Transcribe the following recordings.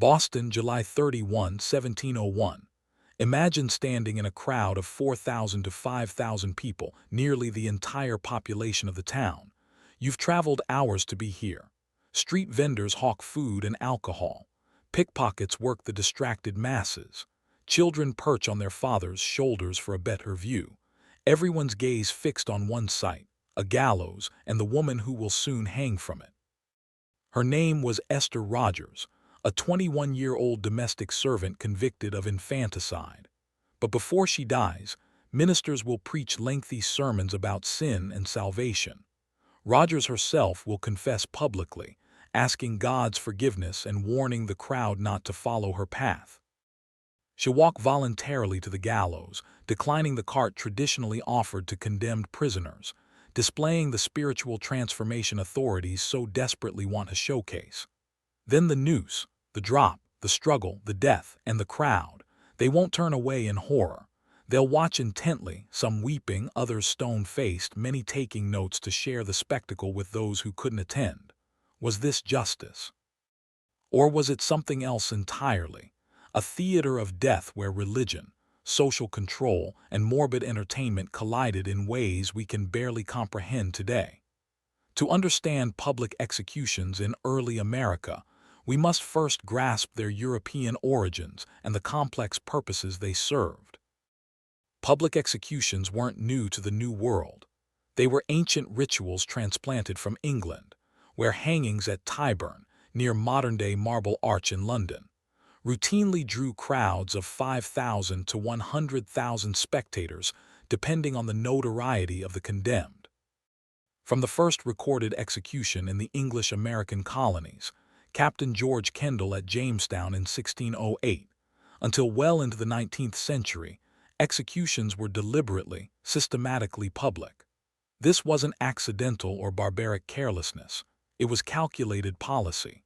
Boston, July 31, 1701. Imagine standing in a crowd of 4,000 to 5,000 people, nearly the entire population of the town. You've traveled hours to be here. Street vendors hawk food and alcohol. Pickpockets work the distracted masses. Children perch on their fathers' shoulders for a better view. Everyone's gaze fixed on one sight, a gallows, and the woman who will soon hang from it. Her name was Esther Rodgers, a 21-year-old domestic servant convicted of infanticide. But before she dies, ministers will preach lengthy sermons about sin and salvation. Rodgers herself will confess publicly, asking God's forgiveness and warning the crowd not to follow her path. She'll walk voluntarily to the gallows, declining the cart traditionally offered to condemned prisoners, displaying the spiritual transformation authorities so desperately want to showcase. Then the noose, the drop, the struggle, the death, and the crowd. They won't turn away in horror. They'll watch intently, some weeping, others stone-faced, many taking notes to share the spectacle with those who couldn't attend. Was this justice? Or was it something else entirely? A theater of death where religion, social control, and morbid entertainment collided in ways we can barely comprehend today. To understand public executions in early America, we must first grasp their European origins and the complex purposes they served. Public executions weren't new to the New World. They were ancient rituals transplanted from England, where hangings at Tyburn, near modern-day Marble Arch in London, routinely drew crowds of 5,000 to 100,000 spectators, depending on the notoriety of the condemned. From the first recorded execution in the English-American colonies, Captain George Kendall at Jamestown in 1608, until well into the 19th century, executions were deliberately, systematically public. This wasn't accidental or barbaric carelessness. It was calculated policy.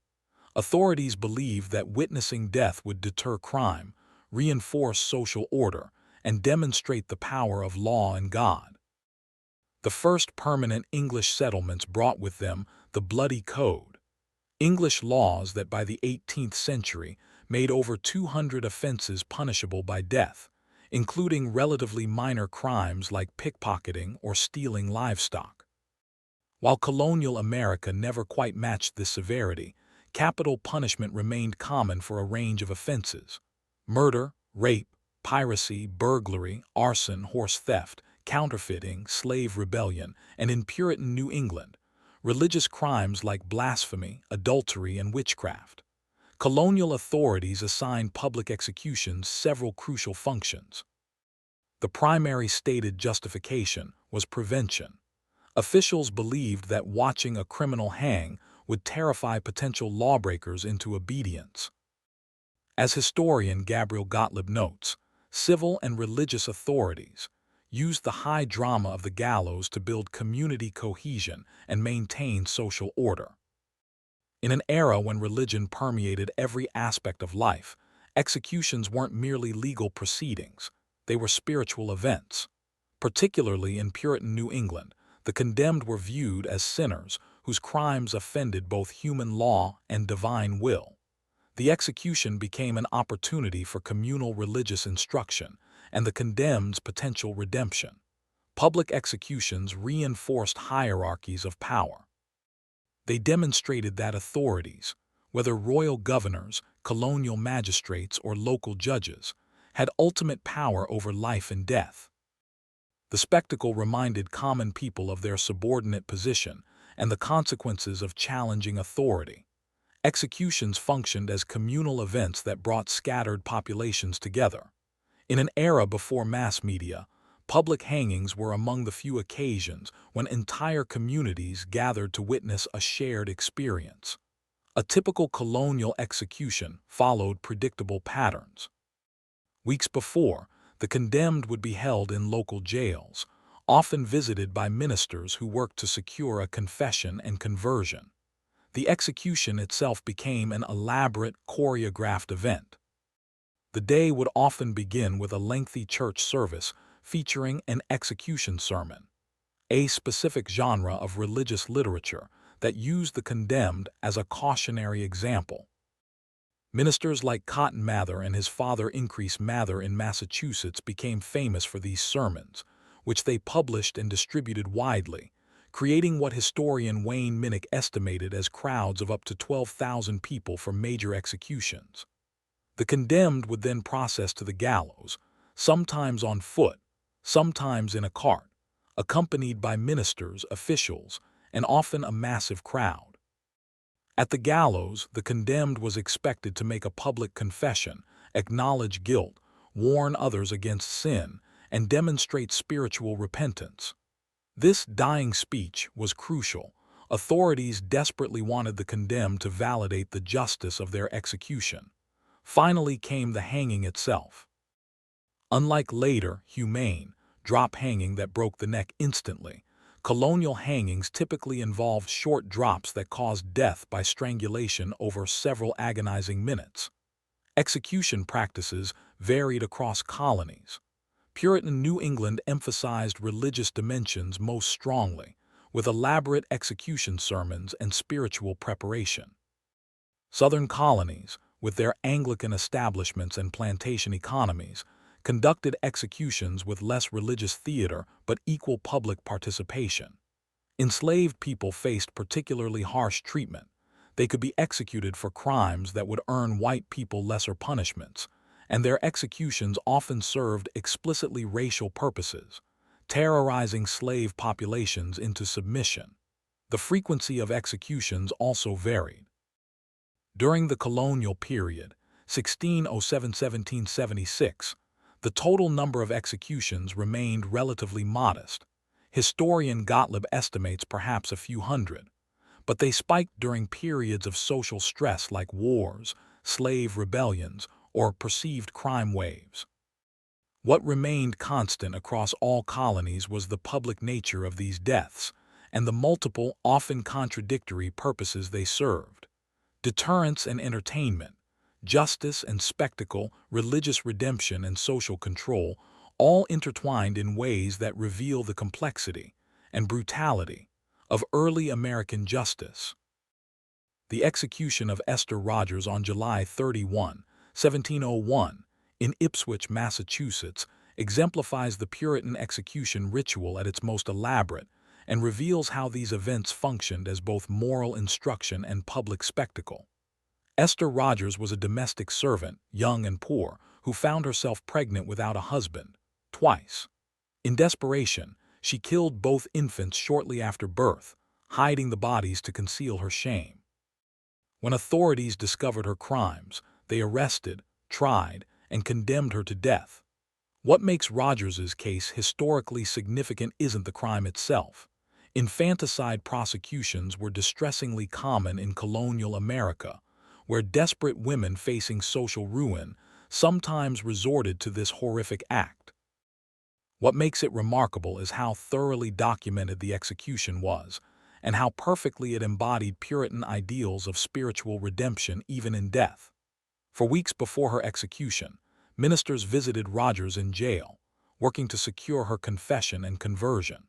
Authorities believed that witnessing death would deter crime, reinforce social order, and demonstrate the power of law and God. The first permanent English settlements brought with them the Bloody Code, English laws that by the 18th century made over 200 offenses punishable by death, including relatively minor crimes like pickpocketing or stealing livestock. While colonial America never quite matched this severity, capital punishment remained common for a range of offenses: murder, rape, piracy, burglary, arson, horse theft, counterfeiting, slave rebellion, and in Puritan New England, religious crimes like blasphemy, adultery, and witchcraft. Colonial authorities assigned public executions several crucial functions. The primary stated justification was prevention. Officials believed that watching a criminal hang would terrify potential lawbreakers into obedience. As historian Gabriel Gottlieb notes, civil and religious authorities used the high drama of the gallows to build community cohesion and maintain social order. In an era when religion permeated every aspect of life, executions weren't merely legal proceedings, they were spiritual events. Particularly in Puritan New England, the condemned were viewed as sinners whose crimes offended both human law and divine will. The execution became an opportunity for communal religious instruction and the condemned's potential redemption. Public executions reinforced hierarchies of power. They demonstrated that authorities, whether royal governors, colonial magistrates, or local judges, had ultimate power over life and death. The spectacle reminded common people of their subordinate position and the consequences of challenging authority. Executions functioned as communal events that brought scattered populations together. In an era before mass media, public hangings were among the few occasions when entire communities gathered to witness a shared experience. A typical colonial execution followed predictable patterns. Weeks before, the condemned would be held in local jails, often visited by ministers who worked to secure a confession and conversion. The execution itself became an elaborate, choreographed event. The day would often begin with a lengthy church service featuring an execution sermon, a specific genre of religious literature that used the condemned as a cautionary example. Ministers like Cotton Mather and his father Increase Mather in Massachusetts became famous for these sermons, which they published and distributed widely, creating what historian Wayne Minnick estimated as crowds of up to 12,000 people for major executions. The condemned would then process to the gallows, sometimes on foot, sometimes in a cart, accompanied by ministers, officials, and often a massive crowd. At the gallows, the condemned was expected to make a public confession, acknowledge guilt, warn others against sin, and demonstrate spiritual repentance. This dying speech was crucial. Authorities desperately wanted the condemned to validate the justice of their execution. Finally came the hanging itself. Unlike later, humane, drop hanging that broke the neck instantly, colonial hangings typically involved short drops that caused death by strangulation over several agonizing minutes. Execution practices varied across colonies. Puritan New England emphasized religious dimensions most strongly, with elaborate execution sermons and spiritual preparation. Southern colonies, with their Anglican establishments and plantation economies, conducted executions with less religious theater but equal public participation. Enslaved people faced particularly harsh treatment. They could be executed for crimes that would earn white people lesser punishments, and their executions often served explicitly racial purposes, terrorizing slave populations into submission. The frequency of executions also varied. During the colonial period, 1607–1776, the total number of executions remained relatively modest. Historian Gottlieb estimates perhaps a few hundred, but they spiked during periods of social stress like wars, slave rebellions, or perceived crime waves. What remained constant across all colonies was the public nature of these deaths and the multiple, often contradictory purposes they served. Deterrence and entertainment, justice and spectacle, religious redemption and social control, all intertwined in ways that reveal the complexity and brutality of early American justice. The execution of Esther Rodgers on July 31, 1701, in Ipswich, Massachusetts, exemplifies the Puritan execution ritual at its most elaborate and reveals how these events functioned as both moral instruction and public spectacle. Esther Rodgers was a domestic servant, young and poor, who found herself pregnant without a husband, twice. In desperation, she killed both infants shortly after birth, hiding the bodies to conceal her shame. When authorities discovered her crimes, they arrested, tried, and condemned her to death. What makes Rodgers's case historically significant isn't the crime itself. Infanticide prosecutions were distressingly common in colonial America, where desperate women facing social ruin sometimes resorted to this horrific act. What makes it remarkable is how thoroughly documented the execution was, and how perfectly it embodied Puritan ideals of spiritual redemption even in death. For weeks before her execution, ministers visited Rodgers in jail, working to secure her confession and conversion.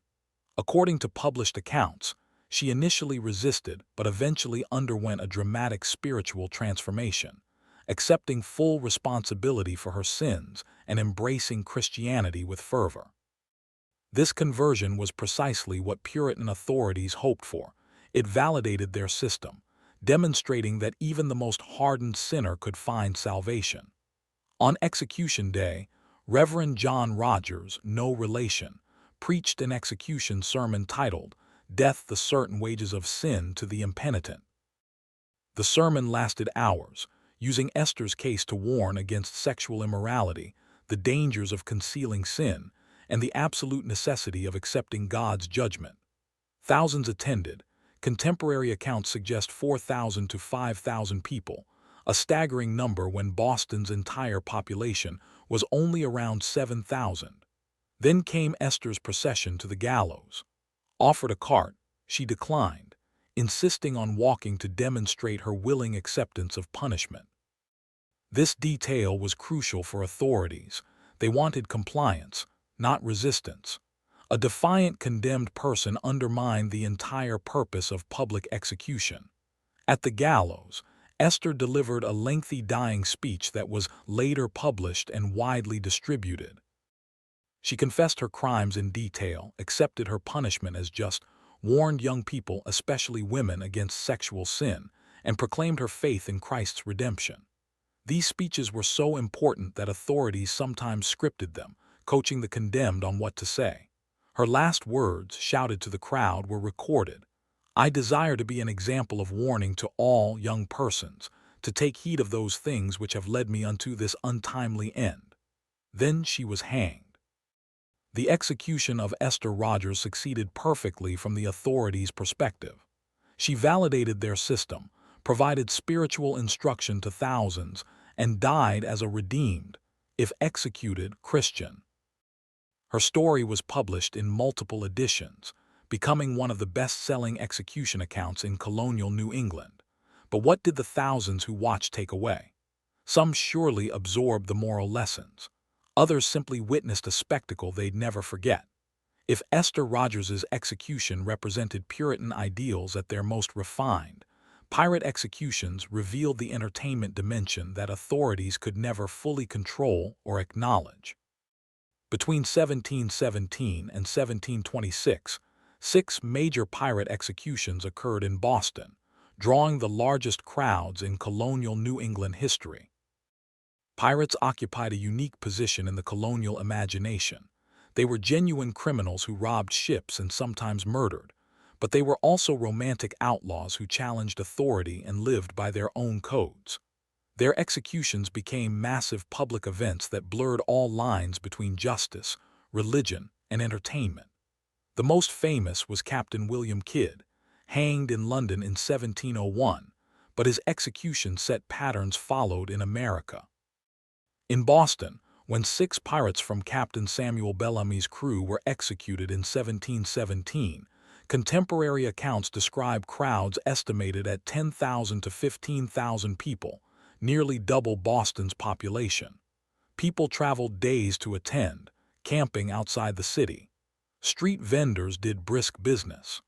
According to published accounts, she initially resisted but eventually underwent a dramatic spiritual transformation, accepting full responsibility for her sins and embracing Christianity with fervor. This conversion was precisely what Puritan authorities hoped for. It validated their system, demonstrating that even the most hardened sinner could find salvation. On execution day, Reverend John Rodgers, no relation, preached an execution sermon titled, "Death the Certain Wages of Sin to the Impenitent." The sermon lasted hours, using Esther's case to warn against sexual immorality, the dangers of concealing sin, and the absolute necessity of accepting God's judgment. Thousands attended. Contemporary accounts suggest 4,000 to 5,000 people, a staggering number when Boston's entire population was only around 7,000. Then came Esther's procession to the gallows. Offered a cart, she declined, insisting on walking to demonstrate her willing acceptance of punishment. This detail was crucial for authorities. They wanted compliance, not resistance. A defiant condemned person undermined the entire purpose of public execution. At the gallows, Esther delivered a lengthy dying speech that was later published and widely distributed. She confessed her crimes in detail, accepted her punishment as just, warned young people, especially women, against sexual sin, and proclaimed her faith in Christ's redemption. These speeches were so important that authorities sometimes scripted them, coaching the condemned on what to say. Her last words, shouted to the crowd, were recorded. "I desire to be an example of warning to all young persons, to take heed of those things which have led me unto this untimely end." Then she was hanged. The execution of Esther Rodgers succeeded perfectly from the authorities' perspective. She validated their system, provided spiritual instruction to thousands, and died as a redeemed, if executed, Christian. Her story was published in multiple editions, becoming one of the best-selling execution accounts in colonial New England. But what did the thousands who watched take away? Some surely absorbed the moral lessons. Others simply witnessed a spectacle they'd never forget. If Esther Rodgers's execution represented Puritan ideals at their most refined, pirate executions revealed the entertainment dimension that authorities could never fully control or acknowledge. Between 1717 and 1726, 6 major pirate executions occurred in Boston, drawing the largest crowds in colonial New England history. Pirates occupied a unique position in the colonial imagination. They were genuine criminals who robbed ships and sometimes murdered, but they were also romantic outlaws who challenged authority and lived by their own codes. Their executions became massive public events that blurred all lines between justice, religion, and entertainment. The most famous was Captain William Kidd, hanged in London in 1701, but his execution set patterns followed in America. In Boston, when 6 pirates from Captain Samuel Bellamy's crew were executed in 1717, contemporary accounts describe crowds estimated at 10,000 to 15,000 people, nearly double Boston's population. People traveled days to attend, camping outside the city. Street vendors did brisk business.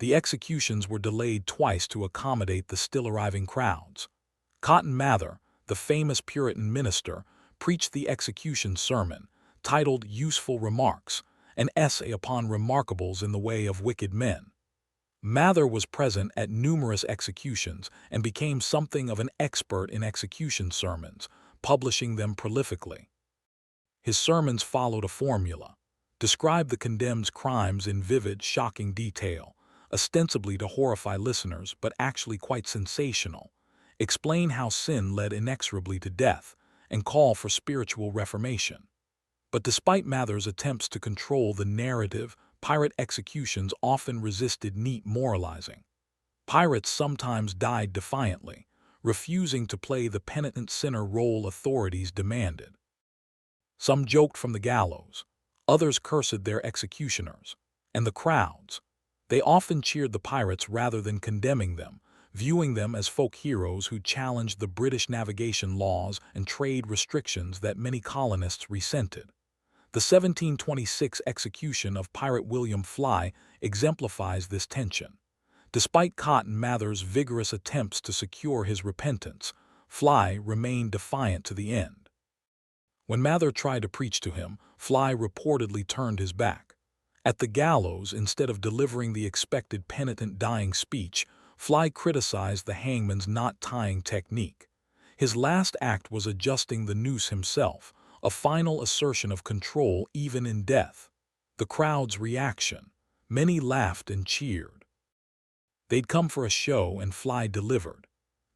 The executions were delayed twice to accommodate the still-arriving crowds. Cotton Mather, the famous Puritan minister, preached the execution sermon, titled Useful Remarks, an essay upon remarkables in the way of wicked men. Mather was present at numerous executions and became something of an expert in execution sermons, publishing them prolifically. His sermons followed a formula: describe the condemned's crimes in vivid, shocking detail, ostensibly to horrify listeners but actually quite sensational, explain how sin led inexorably to death, and call for spiritual reformation. But despite Mather's attempts to control the narrative, pirate executions often resisted neat moralizing. Pirates sometimes died defiantly, refusing to play the penitent sinner role authorities demanded. Some joked from the gallows, others cursed their executioners, and the crowds. They often cheered the pirates rather than condemning them, viewing them as folk heroes who challenged the British navigation laws and trade restrictions that many colonists resented. The 1726 execution of pirate William Fly exemplifies this tension. Despite Cotton Mather's vigorous attempts to secure his repentance, Fly remained defiant to the end. When Mather tried to preach to him, Fly reportedly turned his back. At the gallows, instead of delivering the expected penitent dying speech, Fly criticized the hangman's knot-tying technique. His last act was adjusting the noose himself, a final assertion of control even in death. The crowd's reaction: many laughed and cheered. They'd come for a show, and Fly delivered.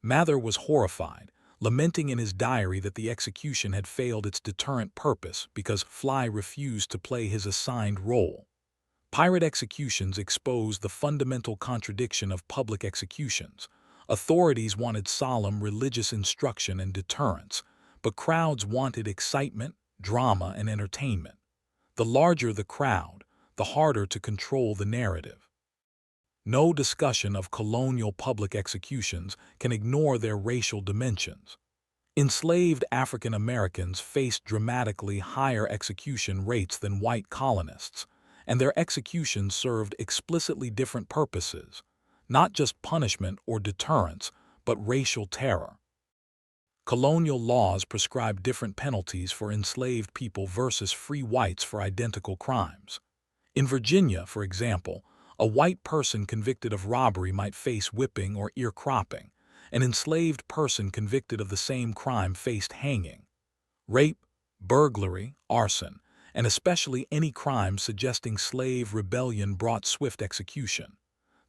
Mather was horrified, lamenting in his diary that the execution had failed its deterrent purpose because Fly refused to play his assigned role. Pirate executions exposed the fundamental contradiction of public executions. Authorities wanted solemn religious instruction and deterrence, but crowds wanted excitement, drama, and entertainment. The larger the crowd, the harder to control the narrative. No discussion of colonial public executions can ignore their racial dimensions. Enslaved African Americans faced dramatically higher execution rates than white colonists, and their executions served explicitly different purposes, not just punishment or deterrence, but racial terror. Colonial laws prescribed different penalties for enslaved people versus free whites for identical crimes. In Virginia, for example, a white person convicted of robbery might face whipping or ear cropping. An enslaved person convicted of the same crime faced hanging. Rape, burglary, arson, and especially any crime suggesting slave rebellion brought swift execution.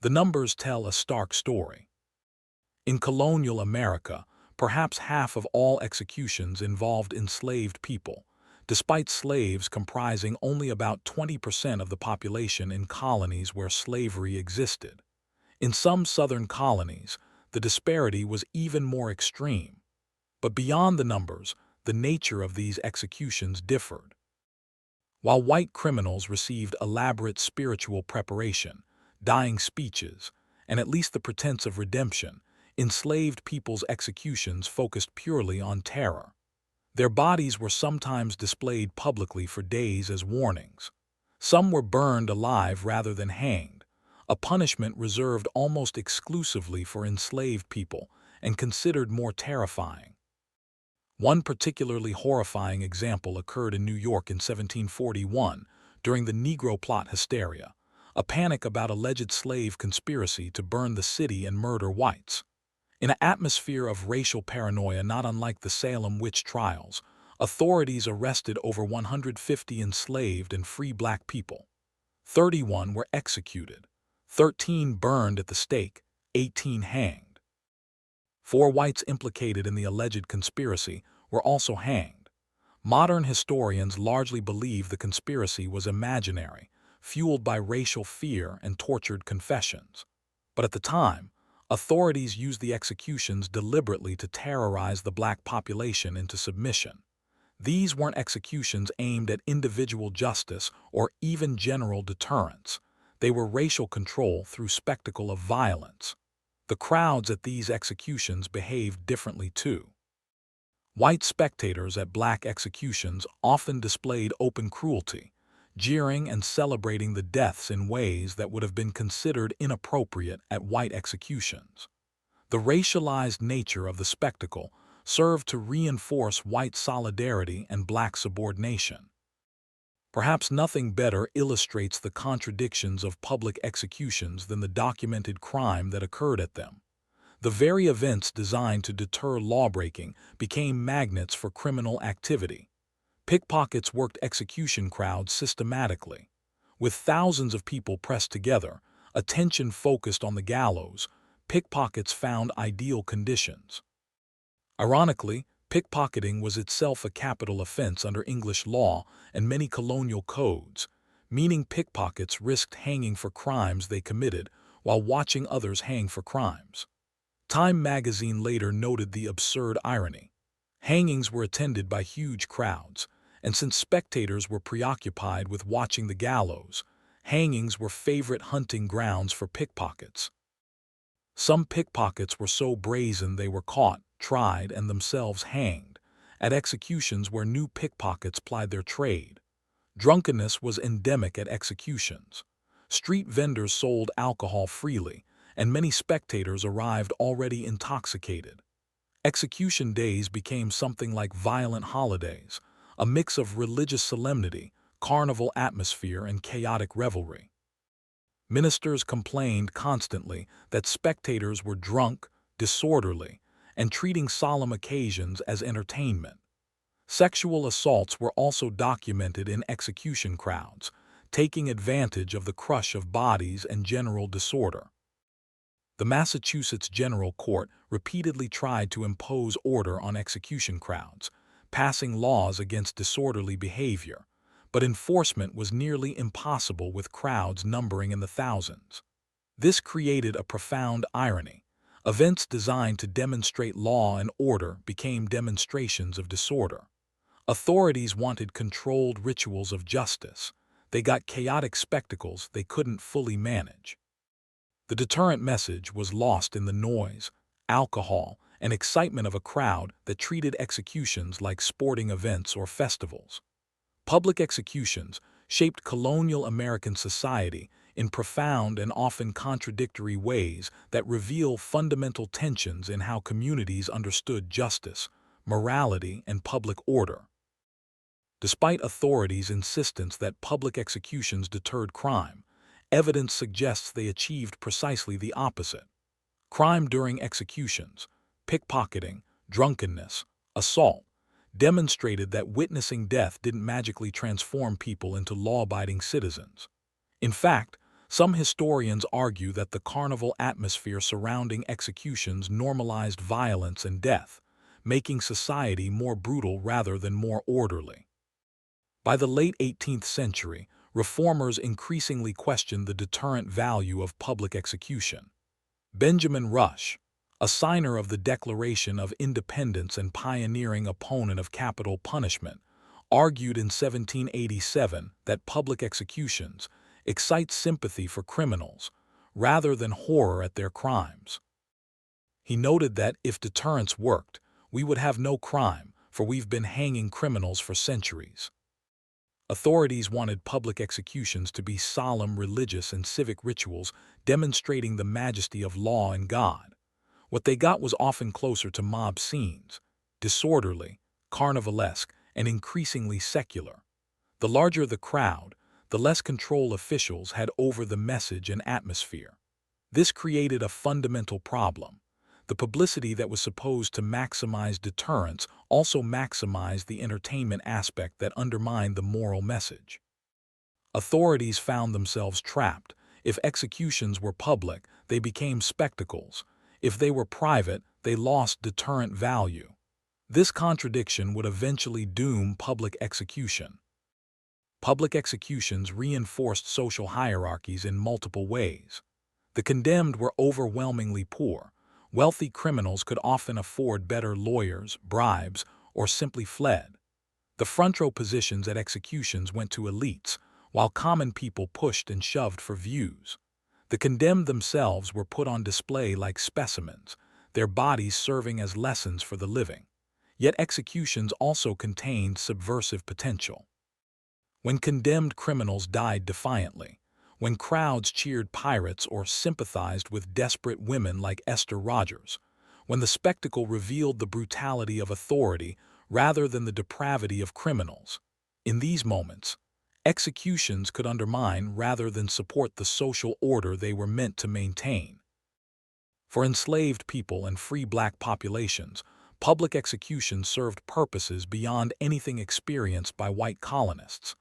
The numbers tell a stark story. In colonial America, perhaps half of all executions involved enslaved people, despite slaves comprising only about 20% of the population in colonies where slavery existed. In some southern colonies, the disparity was even more extreme. But beyond the numbers, the nature of these executions differed. While white criminals received elaborate spiritual preparation, dying speeches, and at least the pretense of redemption, enslaved people's executions focused purely on terror. Their bodies were sometimes displayed publicly for days as warnings. Some were burned alive rather than hanged, a punishment reserved almost exclusively for enslaved people and considered more terrifying. One particularly horrifying example occurred in New York in 1741 during the Negro Plot hysteria, a panic about alleged slave conspiracy to burn the city and murder whites. In an atmosphere of racial paranoia not unlike the Salem witch trials, authorities arrested over 150 enslaved and free black people. 31 were executed, 13 burned at the stake, 18 hanged. 4 whites implicated in the alleged conspiracy were also hanged. Modern historians largely believe the conspiracy was imaginary, fueled by racial fear and tortured confessions. But at the time, authorities used the executions deliberately to terrorize the black population into submission. These weren't executions aimed at individual justice or even general deterrence. They were racial control through spectacle of violence. The crowds at these executions behaved differently too. White spectators at black executions often displayed open cruelty, jeering and celebrating the deaths in ways that would have been considered inappropriate at white executions. The racialized nature of the spectacle served to reinforce white solidarity and black subordination. Perhaps nothing better illustrates the contradictions of public executions than the documented crime that occurred at them. The very events designed to deter lawbreaking became magnets for criminal activity. Pickpockets worked execution crowds systematically. With thousands of people pressed together, attention focused on the gallows, pickpockets found ideal conditions. Ironically, pickpocketing was itself a capital offense under English law and many colonial codes, meaning pickpockets risked hanging for crimes they committed while watching others hang for crimes. Time magazine later noted the absurd irony. Hangings were attended by huge crowds, and since spectators were preoccupied with watching the gallows, hangings were favorite hunting grounds for pickpockets. Some pickpockets were so brazen they were caught, tried, and themselves hanged, at executions where new pickpockets plied their trade. Drunkenness was endemic at executions. Street vendors sold alcohol freely, and many spectators arrived already intoxicated. Execution days became something like violent holidays, a mix of religious solemnity, carnival atmosphere, and chaotic revelry. Ministers complained constantly that spectators were drunk, disorderly, and treating solemn occasions as entertainment. Sexual assaults were also documented in execution crowds, taking advantage of the crush of bodies and general disorder. The Massachusetts General Court repeatedly tried to impose order on execution crowds, passing laws against disorderly behavior, but enforcement was nearly impossible with crowds numbering in the thousands. This created a profound irony. Events designed to demonstrate law and order became demonstrations of disorder. Authorities wanted controlled rituals of justice. They got chaotic spectacles they couldn't fully manage. The deterrent message was lost in the noise, alcohol, and excitement of a crowd that treated executions like sporting events or festivals. Public executions shaped colonial American society in profound and often contradictory ways that reveal fundamental tensions in how communities understood justice, morality, and public order. Despite authorities' insistence that public executions deterred crime, evidence suggests they achieved precisely the opposite. Crime during executions, pickpocketing, drunkenness, assault, demonstrated that witnessing death didn't magically transform people into law-abiding citizens. In fact, some historians argue that the carnival atmosphere surrounding executions normalized violence and death, making society more brutal rather than more orderly. By the late 18th century, reformers increasingly questioned the deterrent value of public execution. Benjamin Rush, a signer of the Declaration of Independence and pioneering opponent of capital punishment, argued in 1787 that public executions excite sympathy for criminals rather than horror at their crimes. He noted that if deterrence worked, we would have no crime, for we've been hanging criminals for centuries. Authorities wanted public executions to be solemn religious and civic rituals demonstrating the majesty of law and God. What they got was often closer to mob scenes, disorderly, carnivalesque, and increasingly secular. The larger the crowd, the less control officials had over the message and atmosphere. This created a fundamental problem. The publicity that was supposed to maximize deterrence also maximized the entertainment aspect that undermined the moral message. Authorities found themselves trapped. If executions were public, they became spectacles. If they were private, they lost deterrent value. This contradiction would eventually doom public execution. Public executions reinforced social hierarchies in multiple ways. The condemned were overwhelmingly poor. Wealthy criminals could often afford better lawyers, bribes, or simply fled. The front row positions at executions went to elites, while common people pushed and shoved for views. The condemned themselves were put on display like specimens, their bodies serving as lessons for the living. Yet executions also contained subversive potential. When condemned criminals died defiantly, when crowds cheered pirates or sympathized with desperate women like Esther Rodgers, when the spectacle revealed the brutality of authority rather than the depravity of criminals. In these moments, executions could undermine rather than support the social order they were meant to maintain. For enslaved people and free black populations, public executions served purposes beyond anything experienced by white colonists.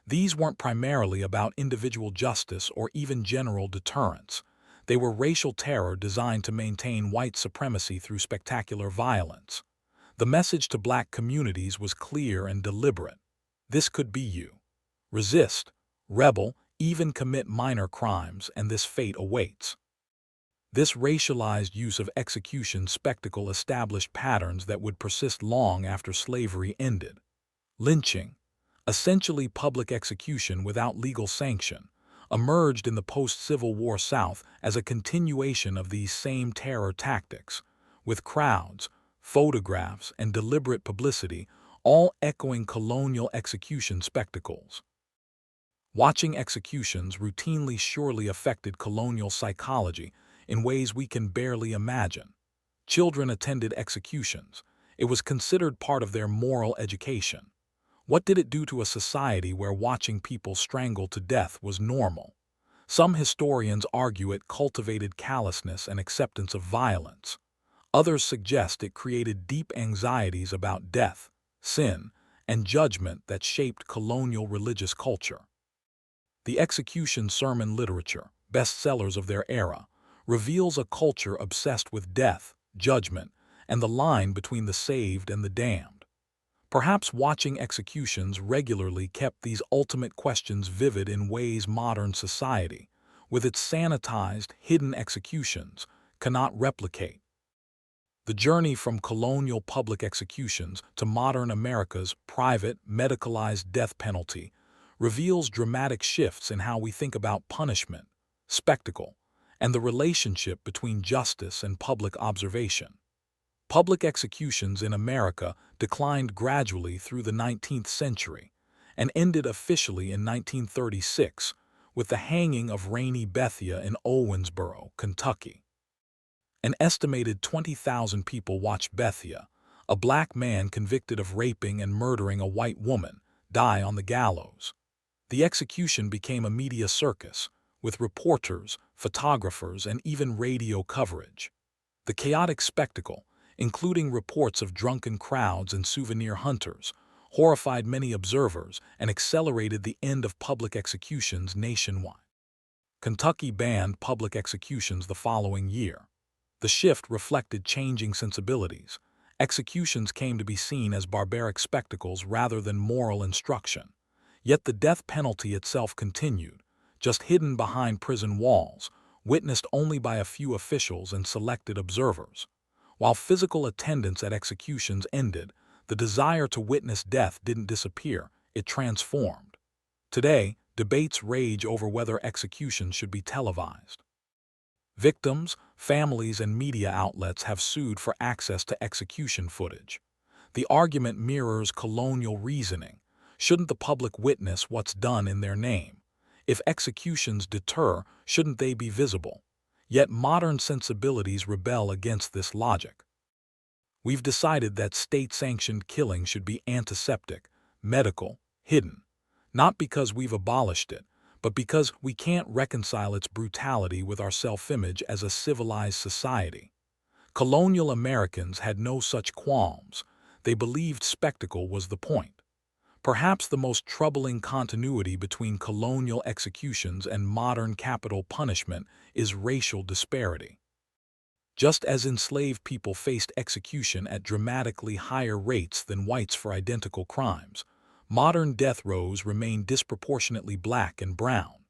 These weren't primarily about individual justice or even general deterrence. They were racial terror designed to maintain white supremacy through spectacular violence. The message to black communities was clear and deliberate. This could be you. Resist, rebel, even commit minor crimes, and this fate awaits. This racialized use of execution spectacle established patterns that would persist long after slavery ended. Lynching, essentially public execution without legal sanction, emerged in the post-Civil War South as a continuation of these same terror tactics, with crowds, photographs, and deliberate publicity all echoing colonial execution spectacles. Watching executions routinely surely affected colonial psychology in ways we can barely imagine. Children attended executions. It was considered part of their moral education. What did it do to a society where watching people strangled to death was normal? Some historians argue it cultivated callousness and acceptance of violence. Others suggest it created deep anxieties about death, sin, and judgment that shaped colonial religious culture. The execution sermon literature, bestsellers of their era, reveals a culture obsessed with death, judgment, and the line between the saved and the damned. Perhaps watching executions regularly kept these ultimate questions vivid in ways modern society, with its sanitized, hidden executions, cannot replicate. The journey from colonial public executions to modern America's private, medicalized death penalty reveals dramatic shifts in how we think about punishment, spectacle, and the relationship between justice and public observation. Public executions in America declined gradually through the 19th century and ended officially in 1936, with the hanging of Rainey Bethia in Owensboro, Kentucky. An estimated 20,000 people watched Bethia, a black man convicted of raping and murdering a white woman, die on the gallows. The execution became a media circus, with reporters, photographers, and even radio coverage. The chaotic spectacle, including reports of drunken crowds and souvenir hunters, horrified many observers and accelerated the end of public executions nationwide. Kentucky banned public executions the following year. The shift reflected changing sensibilities. Executions came to be seen as barbaric spectacles rather than moral instruction. Yet the death penalty itself continued, just hidden behind prison walls, witnessed only by a few officials and selected observers. While physical attendance at executions ended, the desire to witness death didn't disappear, it transformed. Today, debates rage over whether executions should be televised. Victims, families, and media outlets have sued for access to execution footage. The argument mirrors colonial reasoning. Shouldn't the public witness what's done in their name? If executions deter, shouldn't they be visible? Yet modern sensibilities rebel against this logic. We've decided that state-sanctioned killing should be antiseptic, medical, hidden. Not because we've abolished it, but because we can't reconcile its brutality with our self-image as a civilized society. Colonial Americans had no such qualms. They believed spectacle was the point. Perhaps the most troubling continuity between colonial executions and modern capital punishment is racial disparity. Just as enslaved people faced execution at dramatically higher rates than whites for identical crimes, modern death rows remain disproportionately black and brown.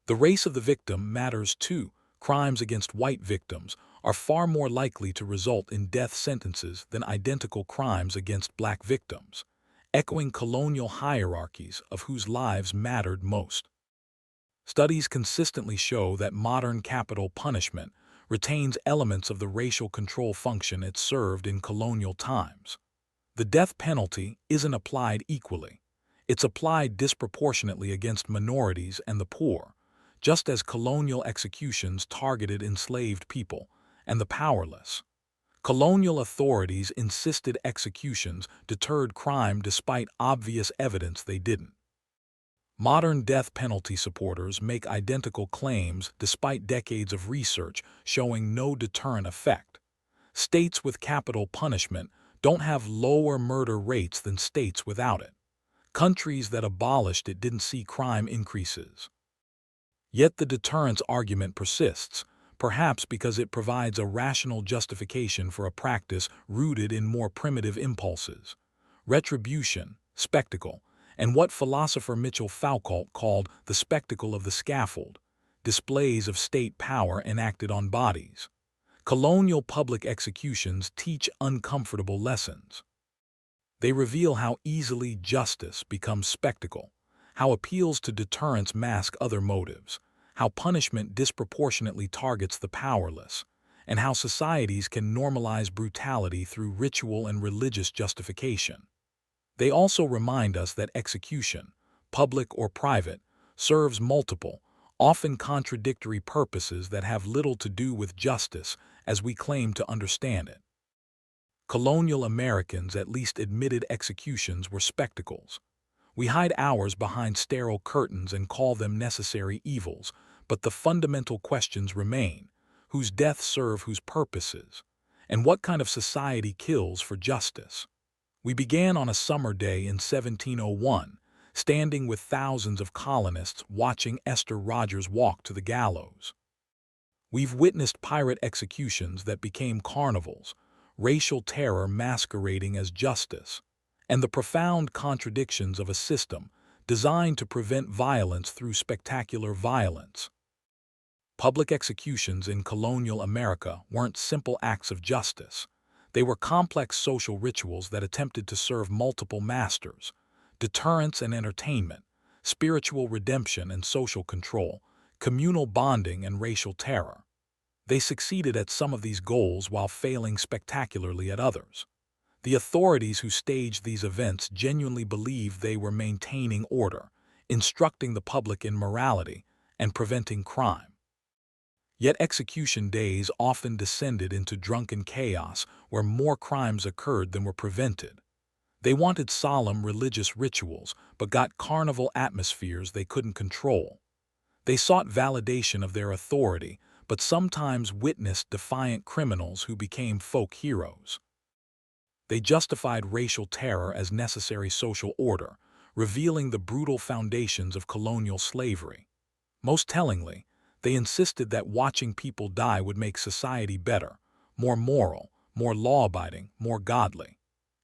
The race of the victim matters too. Crimes against white victims are far more likely to result in death sentences than identical crimes against black victims, echoing colonial hierarchies of whose lives mattered most. Studies consistently show that modern capital punishment retains elements of the racial control function it served in colonial times. The death penalty isn't applied equally. It's applied disproportionately against minorities and the poor, just as colonial executions targeted enslaved people and the powerless. Colonial authorities insisted executions deterred crime despite obvious evidence they didn't. Modern death penalty supporters make identical claims despite decades of research showing no deterrent effect. States with capital punishment don't have lower murder rates than states without it. Countries that abolished it didn't see crime increases. Yet the deterrence argument persists, perhaps because it provides a rational justification for a practice rooted in more primitive impulses. Retribution, spectacle, and what philosopher Mitchell Foucault called the spectacle of the scaffold, displays of state power enacted on bodies. Colonial public executions teach uncomfortable lessons. They reveal how easily justice becomes spectacle, how appeals to deterrence mask other motives, how punishment disproportionately targets the powerless, and how societies can normalize brutality through ritual and religious justification. They also remind us that execution, public or private, serves multiple, often contradictory purposes that have little to do with justice as we claim to understand it. Colonial Americans at least admitted executions were spectacles. We hide ours behind sterile curtains and call them necessary evils, but the fundamental questions remain: whose deaths serve whose purposes, and what kind of society kills for justice? We began on a summer day in 1701, standing with thousands of colonists watching Esther Rodgers walk to the gallows. We've witnessed pirate executions that became carnivals, racial terror masquerading as justice, and the profound contradictions of a system designed to prevent violence through spectacular violence. Public executions in colonial America weren't simple acts of justice. They were complex social rituals that attempted to serve multiple masters: deterrence and entertainment, spiritual redemption and social control, communal bonding and racial terror. They succeeded at some of these goals while failing spectacularly at others. The authorities who staged these events genuinely believed they were maintaining order, instructing the public in morality, and preventing crime. Yet execution days often descended into drunken chaos where more crimes occurred than were prevented. They wanted solemn religious rituals, but got carnival atmospheres they couldn't control. They sought validation of their authority, but sometimes witnessed defiant criminals who became folk heroes. They justified racial terror as necessary social order, revealing the brutal foundations of colonial slavery. Most tellingly, they insisted that watching people die would make society better, more moral, more law-abiding, more godly.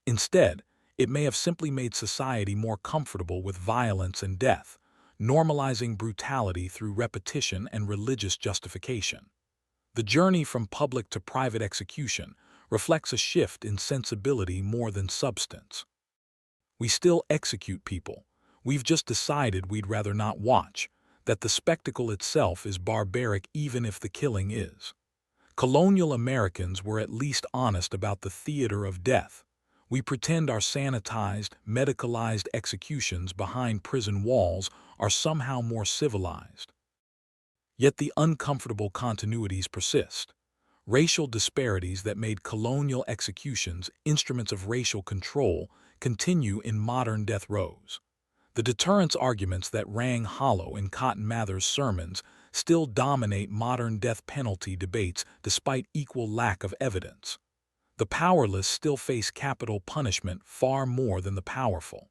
Instead, it may have simply made society more comfortable with violence and death, normalizing brutality through repetition and religious justification. The journey from public to private execution reflects a shift in sensibility more than substance. We still execute people. We've just decided we'd rather not watch, that the spectacle itself is barbaric even if the killing is. Colonial Americans were at least honest about the theater of death. We pretend our sanitized, medicalized executions behind prison walls are somehow more civilized. Yet the uncomfortable continuities persist. Racial disparities that made colonial executions instruments of racial control continue in modern death rows. The deterrence arguments that rang hollow in Cotton Mather's sermons still dominate modern death penalty debates despite equal lack of evidence. The powerless still face capital punishment far more than the powerful.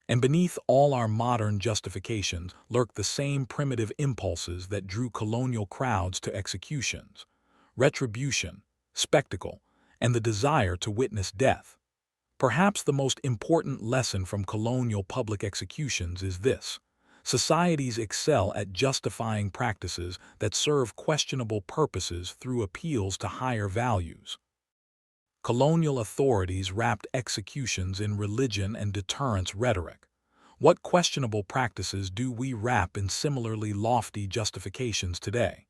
And beneath all our modern justifications lurk the same primitive impulses that drew colonial crowds to executions: retribution, spectacle, and the desire to witness death. Perhaps the most important lesson from colonial public executions is this: societies excel at justifying practices that serve questionable purposes through appeals to higher values. Colonial authorities wrapped executions in religion and deterrence rhetoric. What questionable practices do we wrap in similarly lofty justifications today?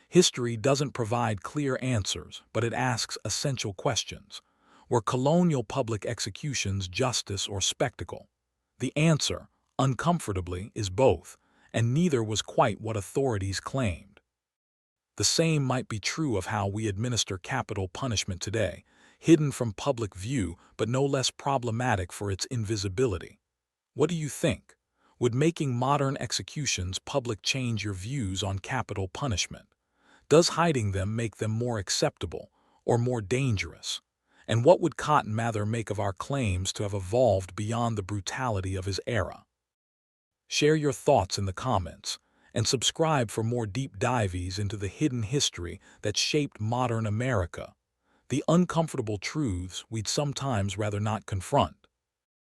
History doesn't provide clear answers, but it asks essential questions. Were colonial public executions justice or spectacle? The answer, uncomfortably, is both, and neither was quite what authorities claimed. The same might be true of how we administer capital punishment today, hidden from public view but no less problematic for its invisibility. What do you think? Would making modern executions public change your views on capital punishment? Does hiding them make them more acceptable or more dangerous? And what would Cotton Mather make of our claims to have evolved beyond the brutality of his era? Share your thoughts in the comments, and subscribe for more deep dives into the hidden history that shaped modern America, the uncomfortable truths we'd sometimes rather not confront.